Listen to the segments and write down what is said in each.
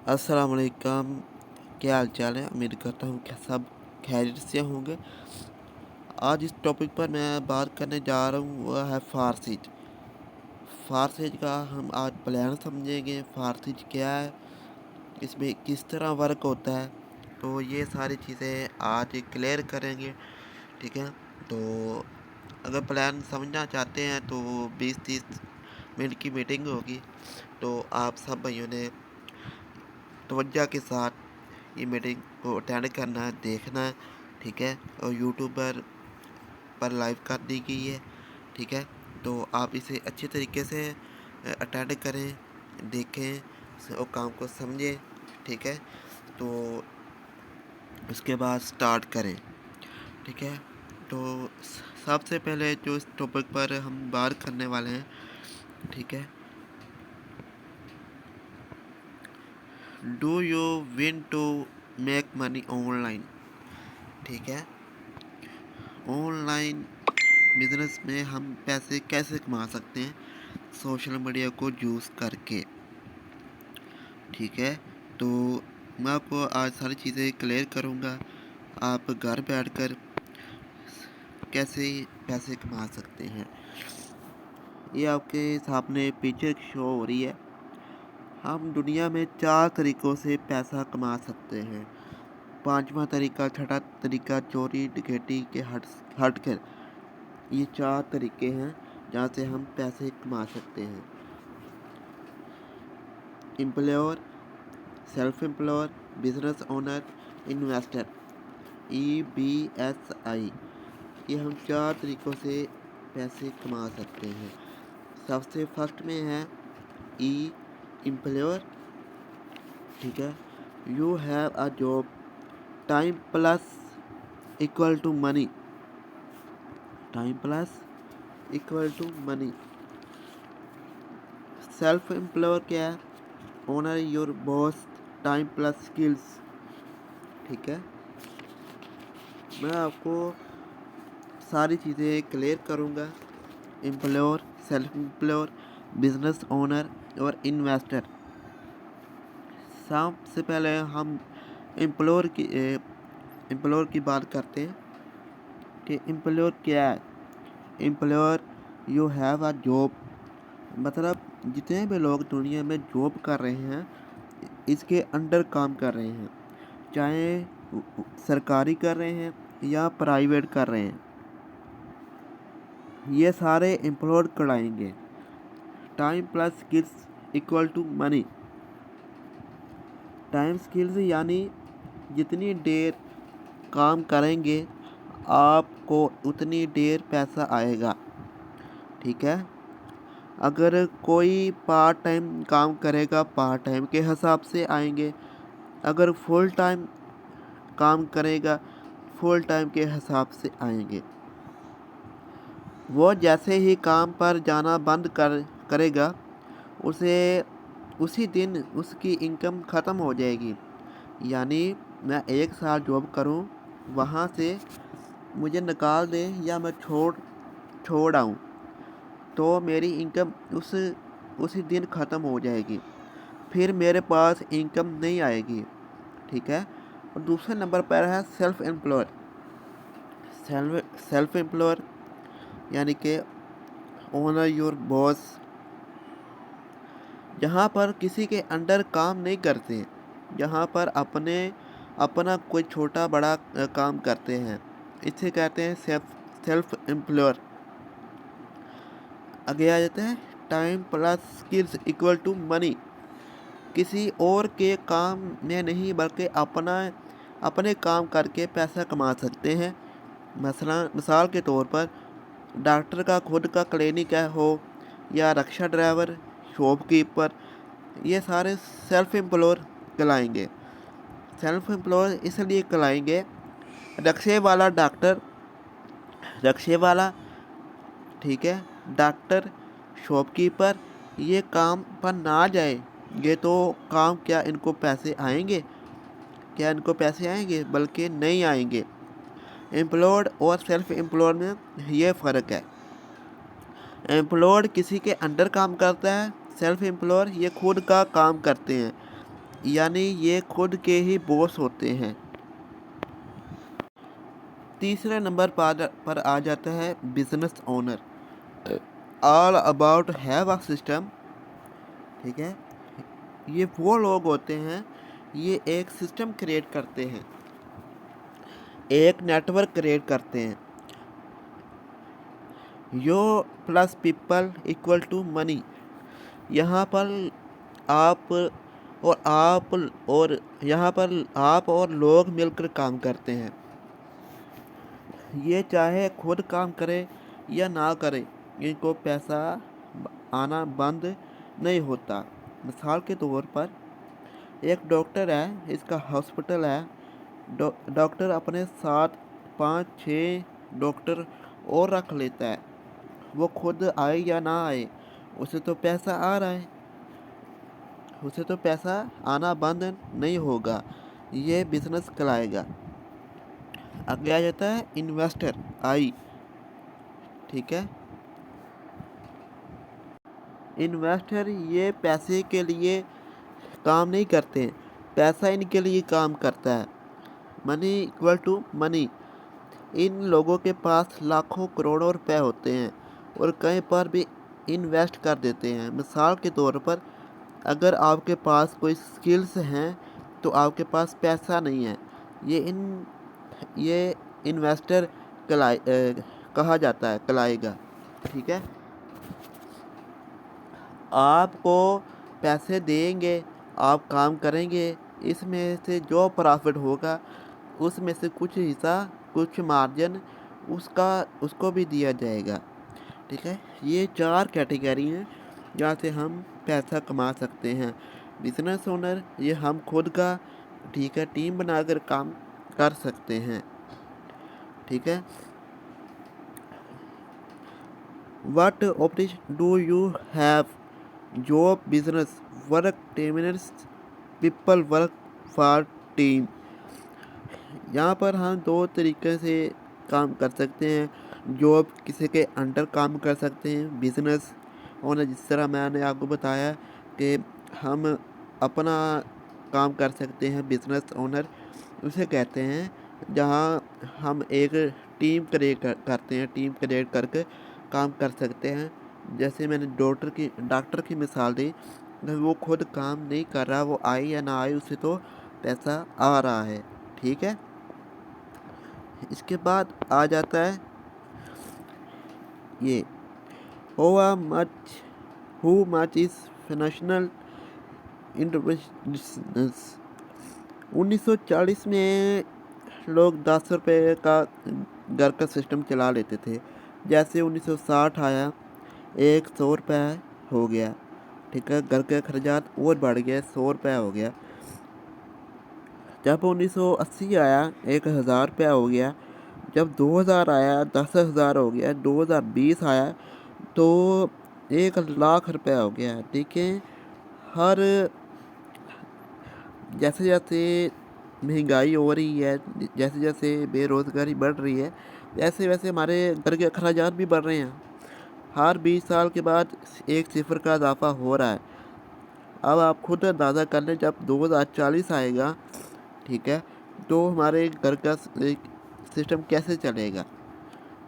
अस्सलाम वालेकुम। क्या हाल चाल है? उम्मीद करता हूँ कि सब खैरियत से होंगे। आज इस टॉपिक पर मैं बात करने जा रहा हूँ, वह है फ़ारसी। फ़ारसी का हम आज प्लान समझेंगे। फ़ारसी क्या है, इसमें किस तरह वर्क होता है, तो ये सारी चीज़ें आज क्लियर करेंगे। ठीक है, तो अगर प्लान समझना चाहते हैं तो 20-30 मिनट की मीटिंग होगी। तो आप सब भाइयों ने तवज्जो के साथ ये मीटिंग को अटेंड करना है, देखना है। ठीक है, और यूट्यूब पर लाइव कर दी गई है। ठीक है, तो आप इसे अच्छे तरीके से अटेंड करें, देखें और काम को समझें। ठीक है, तो उसके बाद स्टार्ट करें। ठीक है, तो सबसे पहले जो इस टॉपिक पर हम बात करने वाले हैं, ठीक है, do you win to make money online. ठीक है, ऑनलाइन बिजनेस में हम पैसे कैसे कमा सकते हैं सोशल मीडिया को यूज़ करके। ठीक है, तो मैं आपको आज सारी चीज़ें क्लियर करूँगा। आप घर बैठकर कैसे पैसे कमा सकते हैं, ये आपके सामने पिक्चर शो हो रही है। हम दुनिया में 4 तरीक़ों से पैसा कमा सकते हैं। पांचवा तरीका, छठा तरीका चोरी डकैती के हट कर ये 4 तरीके हैं जहाँ से हम पैसे कमा सकते हैं। Employer, self employer, business owner, investor, EBSI, ये हम 4 तरीक़ों से पैसे कमा सकते हैं। सबसे फर्स्ट में है ई एम्प्लॉयर। ठीक है, you have a job, time plus equal to money. Time plus equal to money. Self employer क्या है? Owner your boss, time plus skills. ठीक है, मैं आपको सारी चीज़ें क्लियर करूँगा। Employer, self employer, business owner और इन्वेस्टर। सबसे पहले हम एम्प्लॉयर की बात करते हैं कि एम्प्लॉयर क्या है। Employer, you have a job, मतलब जितने भी लोग दुनिया में जॉब कर रहे हैं इसके अंडर काम कर रहे हैं, चाहे सरकारी कर रहे हैं या प्राइवेट कर रहे हैं, ये सारे एम्प्लॉयर कहलाएंगे। Time plus skills equal to money. Time skills यानी जितनी देर काम करेंगे आपको उतनी देर पैसा आएगा। ठीक है, अगर कोई पार्ट टाइम काम करेगा पार्ट टाइम के हिसाब से आएंगे, अगर फुल टाइम काम करेगा फुल टाइम के हिसाब से आएंगे। वो जैसे ही काम पर जाना बंद करेगा उसे उसी दिन उसकी इनकम ख़त्म हो जाएगी। यानी मैं 1 साल जॉब करूं, वहां से मुझे निकाल दें या मैं छोड़ आऊं, तो मेरी इनकम उसी दिन ख़त्म हो जाएगी, फिर मेरे पास इनकम नहीं आएगी। ठीक है, और दूसरे नंबर पर है सेल्फ एम्प्लॉयड। सेल्फ एम्प्लॉयर यानी कि ओनर योर बॉस, जहाँ पर किसी के अंडर काम नहीं करते, जहाँ पर अपना कोई छोटा बड़ा काम करते हैं, इसे कहते हैं सेल्फ एम्प्लॉयर। आगे आ जाता है time plus skills equal to money. किसी और के काम में नहीं बल्कि अपने काम करके पैसा कमा सकते हैं। मिसाल के तौर पर डॉक्टर का खुद का क्लिनिक है हो, या रिक्शा ड्राइवर, शॉपकीपर, ये सारे सेल्फ एम्प्लॉयर कहलाएंगे। सेल्फ एम्प्लॉयर इसलिए कहलाएंगे, रिक्शे वाला डॉक्टर, रिक्शे वाला, ठीक है, डॉक्टर, शॉपकीपर, ये काम पर ना जाए ये तो काम क्या इनको पैसे आएंगे? क्या इनको पैसे आएंगे? बल्कि नहीं आएंगे। एम्प्लॉयड और सेल्फ एम्प्लॉयड में ये फ़र्क है। एम्प्लॉयड किसी के अंडर काम करता है, सेल्फ एम्प्लॉयर ये खुद का काम करते हैं। यानी ये खुद के ही बॉस होते हैं। तीसरे नंबर पर आ जाता है business owner. All about have a system. ठीक है, ये वो लोग होते हैं, ये एक सिस्टम क्रिएट करते हैं, एक नेटवर्क क्रिएट करते हैं। You plus people equal to money. यहाँ पर आप और यहाँ पर आप और लोग मिलकर काम करते हैं। ये चाहे खुद काम करे या ना करे, इनको पैसा आना बंद नहीं होता। मिसाल के तौर पर एक डॉक्टर है, इसका हॉस्पिटल है, डॉक्टर अपने साथ 5-6 डॉक्टर और रख लेता है। वो खुद आए या ना आए, उसे तो पैसा आ रहा है, उसे तो पैसा आना बंद नहीं होगा, ये बिजनेस चलाएगा। आगे आ जाता है इन्वेस्टर आई। ठीक है, इन्वेस्टर ये पैसे के लिए काम नहीं करते हैं, पैसा इनके लिए काम करता है। Money equal to money. इन लोगों के पास लाखों करोड़ों रुपए होते हैं और कहीं पर भी इन्वेस्ट कर देते हैं। मिसाल के तौर पर अगर आपके पास कोई स्किल्स हैं तो आपके पास पैसा नहीं है, ये इन्वेस्टर कहा जाता है, कहलाएगा। ठीक है, आपको पैसे देंगे, आप काम करेंगे, इसमें से जो प्रॉफिट होगा उसमें से कुछ हिस्सा, कुछ मार्जिन उसको भी दिया जाएगा। ठीक है, ये 4 कैटेगरी हैं जहाँ से हम पैसा कमा सकते हैं। बिजनेस ओनर, ये हम खुद का, ठीक है, टीम बनाकर काम कर सकते हैं। ठीक है, what option do you have? Job, business, work, seminars, people work for team. यहाँ पर हम 2 तरीके से काम कर सकते हैं। जॉब किसी के अंडर काम कर सकते हैं, बिजनेस ओनर जिस तरह मैंने आपको बताया कि हम अपना काम कर सकते हैं, बिजनेस ओनर उसे कहते हैं जहाँ हम एक टीम क्रिएट करते हैं, टीम क्रिएट करके काम कर सकते हैं। जैसे मैंने डॉक्टर की मिसाल दी, वो खुद काम नहीं कर रहा, वो आए या ना आए उसे तो पैसा आ रहा है। ठीक है, इसके बाद आ जाता है ये who much is financial independence. 1940 में लोग 10 रुपये का घर का सिस्टम चला लेते थे। जैसे 1960 आया, 100 रुपये हो गया। ठीक है, घर के खर्चात और बढ़ गए, 100 रुपये हो गया। जब 1980 आया, 1000 रुपया हो गया। जब 2000 आया, 10,000 हो गया। 2020 आया तो 1,00,000 रुपया हो गया। ठीक है, हर जैसे जैसे महंगाई हो रही है, जैसे जैसे बेरोज़गारी बढ़ रही है, वैसे वैसे हमारे घर के अखराजात भी बढ़ रहे हैं। हर 20 साल के बाद 1 सिफर का इजाफा हो रहा है। अब आप खुद अंदाज़ा कर लें, जब 2040 आएगा, ठीक है, तो हमारे घर का सिस्टम कैसे चलेगा।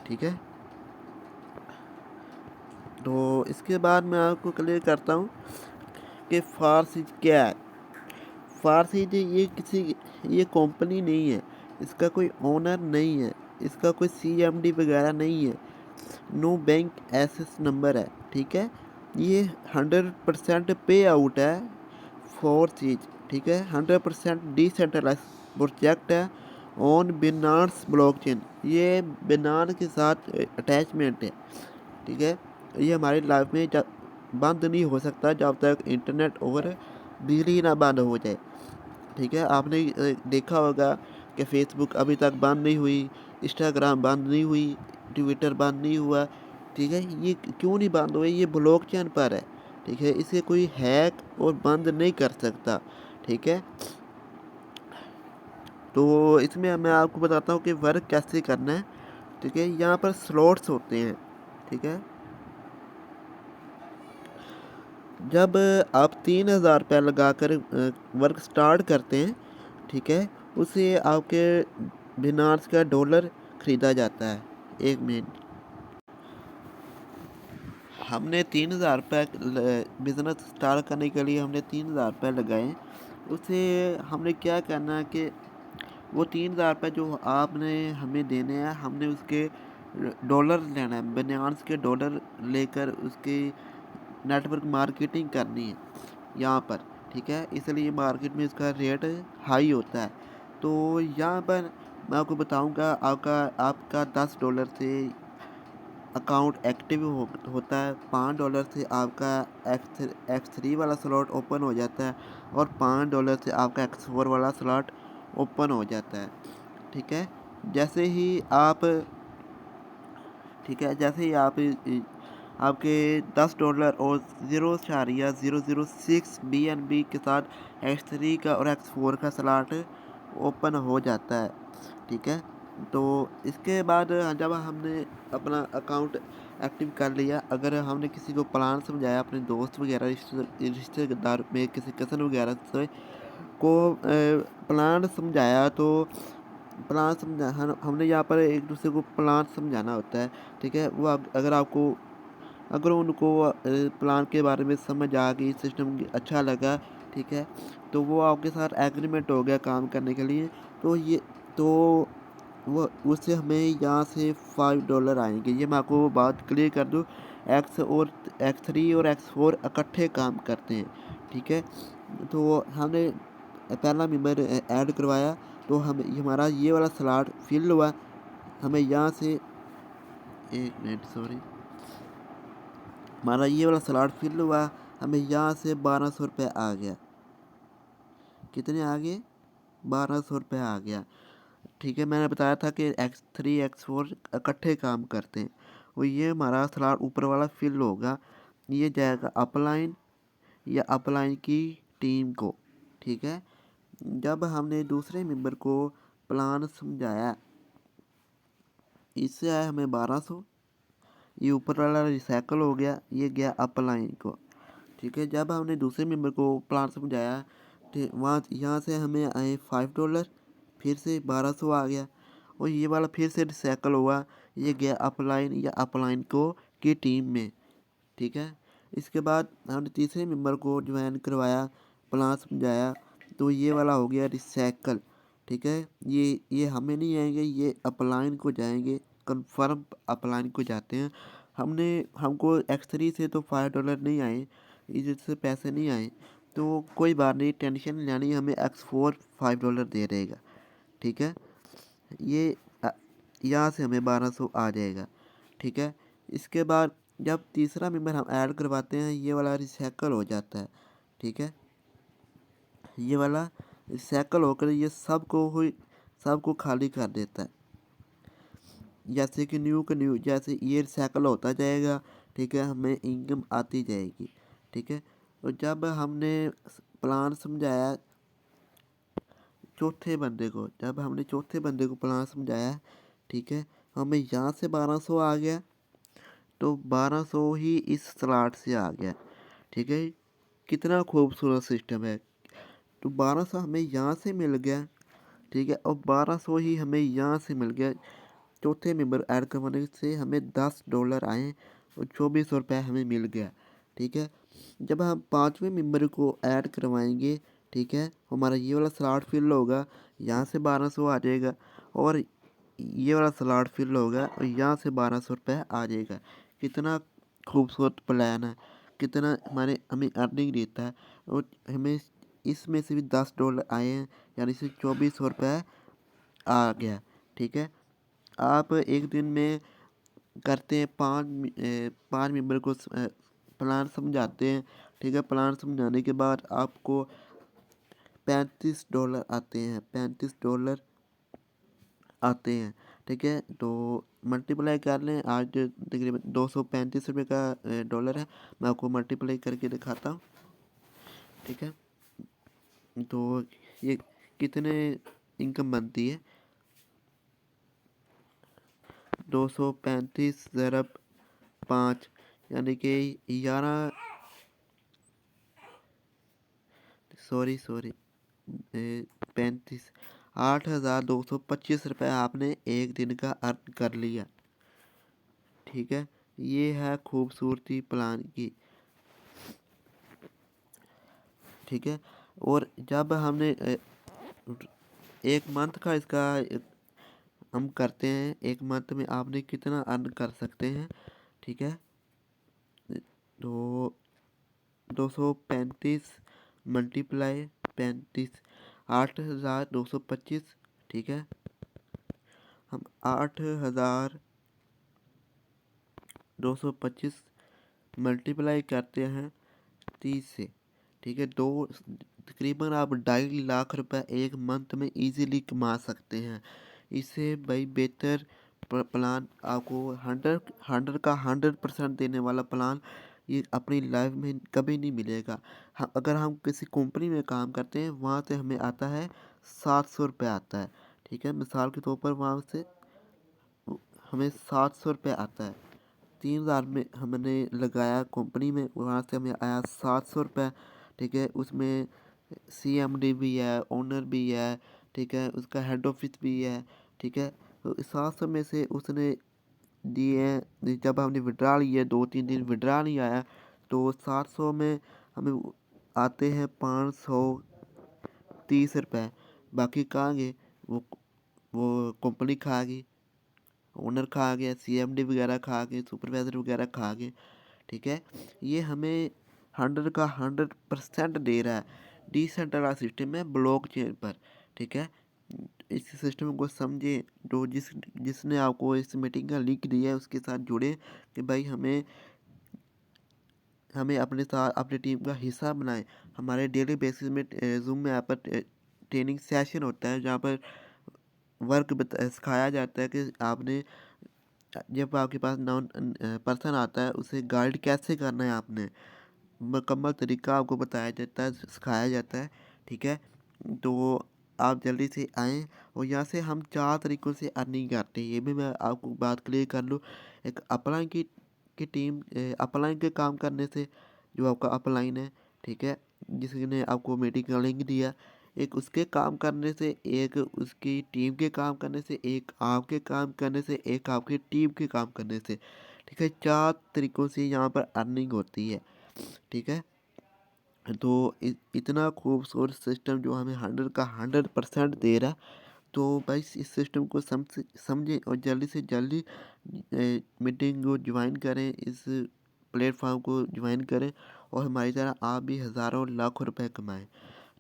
ठीक है, तो इसके बाद मैं आपको क्लियर करता हूँ कि फारसी क्या है। फारसी ये कंपनी नहीं है, इसका कोई ओनर नहीं है, इसका कोई CMD वगैरह नहीं है, नो बैंक एसेस नंबर है। ठीक है, ये 100% पे आउट है फॉर चीज़। ठीक है, 100% डिसेंट्रलाइज प्रोजेक्ट है ऑन बिनान्स ब्लॉकचेन। ये बिनान के साथ अटैचमेंट है। ठीक है, ये हमारी लाइफ में बंद नहीं हो सकता जब तक इंटरनेट और बिजली ना बंद हो जाए। ठीक है, आपने देखा होगा कि फेसबुक अभी तक बंद नहीं हुई, इंस्टाग्राम बंद नहीं हुई, ट्विटर बंद नहीं हुआ। ठीक है, ये क्यों नहीं बंद हुए? ये ब्लॉकचेन पर है। ठीक है, इसे कोई हैक और बंद नहीं कर सकता। ठीक है, तो इसमें मैं आपको बताता हूँ कि वर्क कैसे करना है। ठीक है, यहाँ पर स्लॉट्स होते हैं। ठीक है, जब आप 3000 रुपये लगा कर वर्क स्टार्ट करते हैं, ठीक है, उसे आपके बिनार्स का डॉलर ख़रीदा जाता है। 1 मिनट, हमने 3000 रुपये बिज़नेस स्टार्ट करने के लिए हमने 3000 रुपये लगाए। उसे हमने क्या करना है कि वो 3000 रुपये जो आपने हमें देने हैं, हमने उसके डॉलर लेना है, बिनार्स के डॉलर लेकर उसकी नेटवर्क मार्केटिंग करनी है यहाँ पर, ठीक है। इसलिए मार्केट में इसका रेट हाई होता है। तो यहाँ पर मैं आपको बताऊँगा, आपका आपका $10 से अकाउंट एक्टिव होता है। $5 से आपका X3 वाला स्लॉट ओपन हो जाता है और $5 से आपका X4 वाला स्लॉट ओपन हो जाता है, ठीक है। जैसे ही आप ठीक है, जैसे ही आप आपके $10 और 0.006 BNB के साथ X3 का और X4 का स्लॉट ओपन हो जाता है, ठीक है। तो इसके बाद जब हमने अपना अकाउंट एक्टिव कर लिया, अगर हमने किसी को प्लान समझाया, अपने दोस्त वगैरह रिश्तेदार में किसी कज़न वगैरह से को प्लान समझाया, तो प्लान समझा हमने यहाँ पर एक दूसरे को प्लान समझाना होता है, ठीक है। वो अगर उनको प्लान के बारे में समझ आ गई, सिस्टम अच्छा लगा, ठीक है, तो वो आपके साथ एग्रीमेंट हो गया काम करने के लिए। तो वो उससे हमें यहाँ से $5 आएंगे। ये मैं आपको बात क्लियर कर दूँ। X3 और X4 इकट्ठे काम करते हैं, ठीक है। तो हमने पहला मेंबर ऐड करवाया, तो हमारा ये वाला स्लॉट फिल हुआ। हमें यहाँ से 1 मिनट, सॉरी, हमारा ये वाला स्लॉट फिल हुआ। हमें यहाँ से $1200 आ गया। कितने आ गए? $1200 आ गया, ठीक है। मैंने बताया था कि X3 X4 इकट्ठे काम करते हैं। और ये हमारा स्लॉट ऊपर वाला फिल होगा, ये जाएगा अपलाइन या अपलाइन की टीम को, ठीक है। जब हमने दूसरे मेंबर को प्लान समझाया, इससे आया हमें 1200, ये ऊपर वाला रिसाइकल हो गया, ये गया अपलाइन को, ठीक है। जब हमने दूसरे मेंबर को प्लान समझाया, ठीक, वहाँ यहाँ से हमें आए $5, फिर से 1200 आ गया, और ये वाला फिर से रिसाइकल हुआ, ये गया अपलाइन या अपलाइन को की टीम में, ठीक है। इसके बाद हमने तीसरे मेंबर को ज्वाइन करवाया, प्लान समझाया, तो ये वाला हो गया रिसाइकल, ठीक है। ये हमें नहीं आएंगे, ये अपलाइन को जाएंगे, कंफर्म अपलाइन को जाते हैं। हमको X3 से तो $5 नहीं आए, इससे पैसे नहीं आए, तो कोई बात नहीं, टेंशन नहीं लेनी, हमें X4 $5 दे देगा, ठीक है। ये यहाँ से हमें 1200 आ जाएगा, ठीक है। इसके बाद जब तीसरा मेंबर हम ऐड करवाते हैं, ये वाला रिसाइकल हो जाता है, ठीक है। ये वाला रिसाइकल होकर ये सबको खाली कर देता है, जैसे कि न्यू का न्यू, जैसे ये रिसाइकल होता जाएगा, ठीक है, हमें इनकम आती जाएगी, ठीक है। तो जब हमने प्लान समझाया जब हमने चौथे बंदे को प्लान समझाया, ठीक है, हमें यहाँ से 1200 आ गया, तो 1200 ही इस स्लॉट से आ गया, ठीक है। कितना खूबसूरत सिस्टम है। तो 1200 हमें यहाँ से मिल गया, ठीक है, और 1200 ही हमें यहाँ से मिल गया। चौथे मेंबर ऐड करवाने से हमें $10 आए और ₹2400 हमें मिल गया, ठीक है। जब हम पाँचवें मेंबर को ऐड करवाएंगे, ठीक है, हमारा ये वाला स्लॉट फिल होगा, यहाँ से 1200 आ जाएगा, और ये वाला स्लॉट फिल होगा और यहाँ से $1200 आ जाएगा। कितना खूबसूरत प्लान है, कितना हमें अर्निंग देता है। और हमें इसमें से भी $10 आए हैं, यानी से ₹2400 आ गया, ठीक है। आप एक दिन में करते हैं, पाँच मेंबर को प्लान समझाते हैं, ठीक है। प्लान समझाने के बाद आपको $35 आते हैं, $35 आते हैं, ठीक है। तो मल्टीप्लाई कर लें, आज तकरीबन ₹235 का डॉलर है। मैं आपको मल्टीप्लाई करके दिखाता हूँ, ठीक है। तो ये कितने इनकम बनती है, 235 ज़रब 5, यानी कि 11 सॉरी 35 8,225 रुपये आपने एक दिन का अर्न कर लिया। ठीक है, ये है खूबसूरती प्लान की। ठीक है, और जब हमने एक मंथ का इसका हम करते हैं, एक मंथ में आपने कितना अर्न कर सकते हैं। ठीक है, तो 235 मल्टीप्लाई 35 8,225। ठीक है, हम 8,225 मल्टीप्लाई करते हैं 30 से। ठीक है, दो तकरीबन आप 2.5 लाख रुपए एक मंथ में इजीली कमा सकते हैं। इससे भाई बेहतर प्लान आपको 100% देने वाला प्लान ये अपनी लाइफ में कभी नहीं मिलेगा। अगर हम किसी कंपनी में काम करते हैं वहाँ से हमें आता है 700 रुपये आता है। ठीक है, मिसाल के तौर पर वहाँ से हमें 700 रुपये आता है। 3,000 में हमने लगाया कंपनी में, वहाँ से हमें आया 700 रुपये। ठीक है, उसमें CMD भी है, ओनर भी है। ठीक है, उसका हेड ऑफिस भी है। ठीक है, तो 700 में से उसने दिए, जब हमने विड्रा लिए 2-3 दिन विड्रा नहीं आया तो 700 में हमें आते हैं 530 रुपये। बाकी कहाँ गए? वो कंपनी खा गई, ओनर खा गया, CMD वगैरह खा गए, सुपरवाइज़र वगैरह खा गए। ठीक है, ये हमें 100% दे रहा है। डिसेंट्रलाइज सिस्टम है ब्लॉक चेन पर। ठीक है, इस सिस्टम को समझे, तो जिसने आपको इस मीटिंग का लिंक दिया है उसके साथ जुड़े कि भाई हमें हमें अपने साथ अपनी टीम का हिस्सा बनाएं। हमारे डेली बेसिस में जूम में यहाँ पर ट्रेनिंग सेशन होता है जहाँ पर वर्क सिखाया जाता है कि आपने जब आपके पास नॉन पर्सन आता है उसे गाइड कैसे करना है। आपने मुकम्मल तरीका आपको बताया जाता है, सिखाया जाता है। ठीक है, तो आप जल्दी से आएँ। और यहाँ से हम 4 तरीक़ों से अर्निंग करते हैं, ये भी मैं आपको बात क्लियर कर लूँ। एक अपलाइन की टीम अपलाइन के काम करने से, जो आपका अपलाइन है, ठीक है, जिसने आपको मीटिंग का लिंक दिया, एक उसके काम करने से, एक उसकी टीम के काम करने से, एक आपके काम करने से, एक आपकी टीम के काम करने से। ठीक है, 4 तरीक़ों से यहाँ पर अर्निंग होती है। ठीक है, तो इतना खूबसूरत सिस्टम जो हमें 100% दे रहा है, तो भाई इस सिस्टम को समझें और जल्दी से जल्दी मीटिंग को ज्वाइन करें, इस प्लेटफॉर्म को ज्वाइन करें और हमारी तरह आप भी हज़ारों लाखों रुपए कमाएं।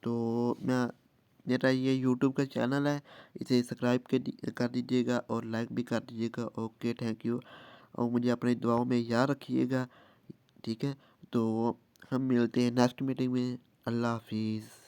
तो मेरा ये यूट्यूब का चैनल है, इसे सब्सक्राइब कर दीजिएगा और लाइक भी कर दीजिएगा। ओके, थैंक यू, और मुझे अपनी दुआओं में याद रखिएगा। ठीक है, तो हम मिलते हैं नेक्स्ट मीटिंग में। अल्लाह हाफिज़।